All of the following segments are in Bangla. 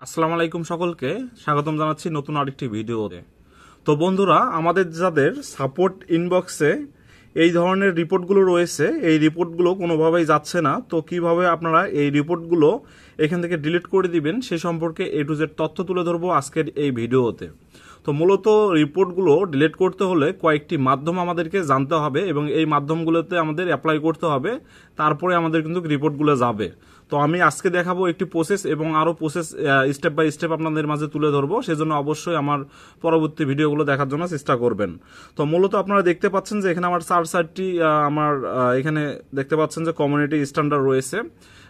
আসসালামু আলাইকুম সকলকে স্বাগতম জানাচ্ছি নতুন আরেকটি ভিডিওতে। তো বন্ধুরা, আমাদের যাদের সাপোর্ট ইনবক্সে এই ধরনের রিপোর্টগুলো রয়েছে, এই রিপোর্টগুলো কোনোভাবেই যাচ্ছে না, তো কিভাবে আপনারা এই রিপোর্টগুলো এখান থেকে ডিলিট করে দিবেন সে সম্পর্কে A to Z তথ্য তুলে ধরবো আজকের এই ভিডিওতে। তো মূলত রিপোর্টগুলো ডিলিট করতে হলে কয়েকটি মাধ্যম আমাদেরকে জানতে হবে এবং এই মাধ্যমগুলোতে আমাদের অ্যাপ্লাই করতে হবে, তারপরে আমাদের কিন্তু রিপোর্টগুলো যাবে। তো আমি আজকে দেখাবো একটি প্রসেস এবং আরও প্রসেস স্টেপ বাই স্টেপ আপনাদের মাঝে তুলে ধরবো, সেজন্য অবশ্যই আমার পরবর্তী ভিডিওগুলো দেখার জন্য চেষ্টা করবেন। তো মূলত আপনারা দেখতে পাচ্ছেন যে এখানে আমার 4টি আমার এখানে দেখতে পাচ্ছেন যে কমিউনিটি স্ট্যান্ডার্ড রয়েছে।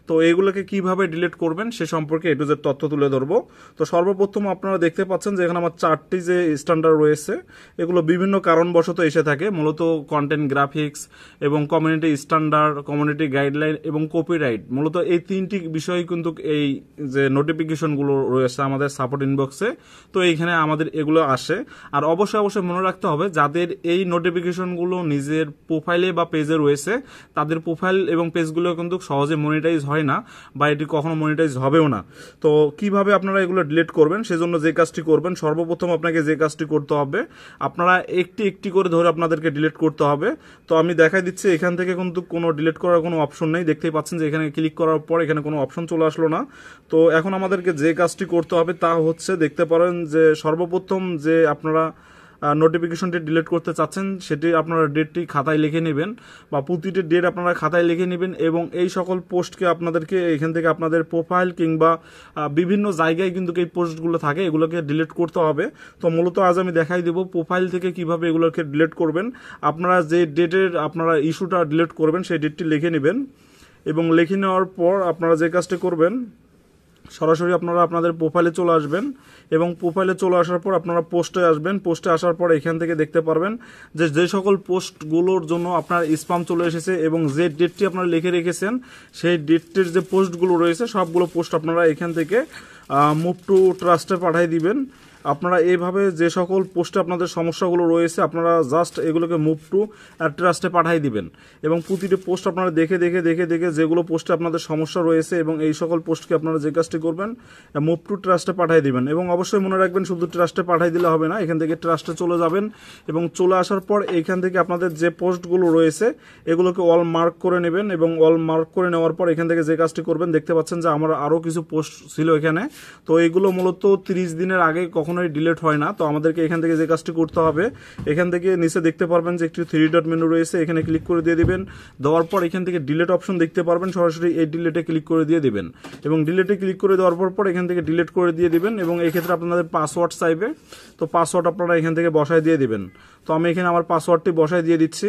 তো এইগুলোকে কিভাবে ডিলিট করবেন সে সম্পর্কে A to Z তথ্য তুলে ধরবো। তো সর্বপ্রথম আপনারা দেখতে পাচ্ছেন যে এখানে আমার 4টি যে স্ট্যান্ডার্ড রয়েছে, এগুলো বিভিন্ন কারণবশত এসে থাকে, মূলত কন্টেন্ট গ্রাফিক্স এবং কমিউনিটি স্ট্যান্ডার্ড, কমিউনিটি গাইডলাইন এবং কপিরাইট। মূলত এই 3টি বিষয় কিন্তু এই যে নোটিফিকেশনগুলো রয়েছে আমাদের সাপোর্ট ইনবক্সে, তো এইখানে আমাদের এগুলো আসে। আর অবশ্যই মনে রাখতে হবে, যাদের এই নোটিফিকেশনগুলো নিজের প্রোফাইলে বা পেজে রয়েছে, তাদের প্রোফাইল এবং পেজগুলো কিন্তু সহজে মনিটাইজ হয় না বা এটি কখনো মনিটাইজ হবেও না। তো কিভাবে আপনারা এগুলো ডিলিট করবেন, সেজন্য যে কাজটি করবেন, সর্বপ্রথম আপনাকে যে কাজটি করতে হবে, আপনারা একটি একটি করে ধরে আপনাদেরকে ডিলিট করতে হবে। তো আমি দেখাই দিচ্ছি, এখান থেকে কিন্তু কোনো ডিলিট করার কোনো অপশন নেই। দেখতেই পাচ্ছেন যে এখানে ক্লিক করার পর এখানে কোনো অপশন চলে আসলো না। তো এখন আমাদেরকে যে কাজটি করতে হবে তা হচ্ছে, দেখতে পারেন যে সর্বপ্রথম যে আপনারা নোটিফিকেশনটি ডিলিট করতে চাচ্ছেন সেটি আপনারা ডেটটি খাতায় লিখে নেবেন বা প্রতিটি ডেট আপনারা খাতায় লিখে নেবেন এবং এই সকল পোস্টকে আপনাদেরকে এখান থেকে আপনাদের প্রোফাইল কিংবা বিভিন্ন জায়গায় কিন্তু এই পোস্টগুলো থাকে, এগুলোকে ডিলিট করতে হবে। তো মূলত আজ আমি দেখাই দেব প্রোফাইল থেকে কিভাবে এগুলোকে ডিলিট করবেন। আপনারা যে ডেটের আপনারা ইস্যুটা ডিলিট করবেন সেই ডেটটি লিখে নেবেন এবং লিখে নেওয়ার পর আপনারা যে কাজটি করবেন, সরাসরি আপনারা আপনাদের প্রোফাইলে চলে আসবেন এবং প্রোফাইলে চলে আসার পর আপনারা পোস্টে আসবেন। পোস্টে আসার পর এখান থেকে দেখতে পারবেন যে সকল পোস্টগুলোর জন্য আপনার স্প্যাম চলে এসেছে এবং যে ডেটটি আপনারা লিখে রেখেছেন সেই ডেটটির যে পোস্টগুলো রয়েছে সবগুলো পোস্ট আপনারা এখান থেকে মুভ টু ট্রাস্টে পাঠিয়ে দিবেন। আপনারা এইভাবে যে সকল পোস্টে আপনাদের সমস্যাগুলো রয়েছে আপনারা জাস্ট এগুলোকে মুভ টু ট্রাস্টে পাঠিয়ে দিবেন এবং প্রতিটি পোস্ট আপনারা দেখে যেগুলো পোস্টে আপনাদের সমস্যা রয়েছে এবং এই সকল পোস্টকে আপনারা যে কাজটি করবেন মুভ টু ট্রাস্টে পাঠিয়ে দিবেন। এবং অবশ্যই মনে রাখবেন, শুধু ট্রাস্টে পাঠিয়ে দিলে হবে না, এখান থেকে ট্রাস্টে চলে যাবেন এবং চলে আসার পর এইখান থেকে আপনাদের যে পোস্টগুলো রয়েছে এগুলোকে অল মার্ক করে নেবেন এবং অল মার্ক করে নেওয়ার পর এখান থেকে যে কাজটি করবেন, দেখতে পাচ্ছেন যে আমার আরও কিছু পোস্ট ছিল এখানে। তো এইগুলো মূলত 30 দিনের আগে কখনোই ডিলিট হয় না। তো আমাদেরকে এখান থেকে যে কাজটি করতে হবে, এখান থেকে নিচে দেখতে পারবেন যে একটি 3 ডট মেনু রয়েছে, এখানে ক্লিক করে দিয়ে দিবেন। দেওয়ার পর এখান থেকে ডিলিট অপশন দেখতে পারবেন, সরাসরি এই ডিলিটে ক্লিক করে দিয়ে দিবেন এবং ডিলিটে ক্লিক করে দেওয়ার পর এখান থেকে ডিলিট করে দিয়ে দিবেন এবং এই ক্ষেত্রে আপনাদের পাসওয়ার্ড চাইবে। তো পাসওয়ার্ড আপনারা এখান থেকে বসায় দিয়ে দিবেন। তো আমি এখানে আমার পাসওয়ার্ডটি বসায় দিয়ে দিচ্ছি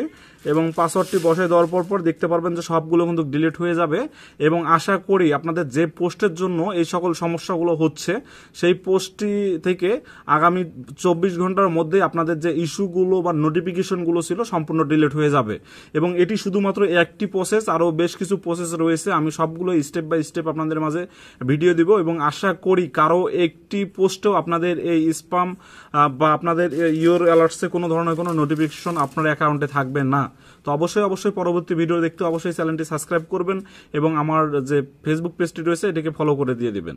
এবং পাসওয়ার্ডটি বসায় দেওয়ার পর দেখতে পারবেন যে সবগুলো কিন্তু ডিলিট হয়ে যাবে এবং আশা করি আপনাদের যে পোস্টের জন্য এই সকল সমস্যাগুলো হচ্ছে সেই পোস্টটি থেকে আগামী 24 ঘন্টার মধ্যে আপনাদের যে ইস্যুগুলো বা নোটিফিকেশনগুলো ছিল সম্পূর্ণ ডিলিট হয়ে যাবে। এবং এটি শুধুমাত্র একটি প্রসেস, আরও বেশ কিছু প্রসেস রয়েছে, আমি সবগুলো স্টেপ বাই স্টেপ আপনাদের মাঝে ভিডিও দিব এবং আশা করি কারো একটি পোস্টেও আপনাদের এই স্প্যাম বা আপনাদের ইওর অ্যালার্টসে কোনো ধরনের কোনো নোটিফিকেশন আপনার অ্যাকাউন্টে থাকবে না। তো অবশ্যই পরবর্তী ভিডিও দেখতে অবশ্যই চ্যানেলটি সাবস্ক্রাইব করবেন এবং আমার যে ফেসবুক পেজটি রয়েছে এটাকে ফলো করে দিয়ে দিবেন।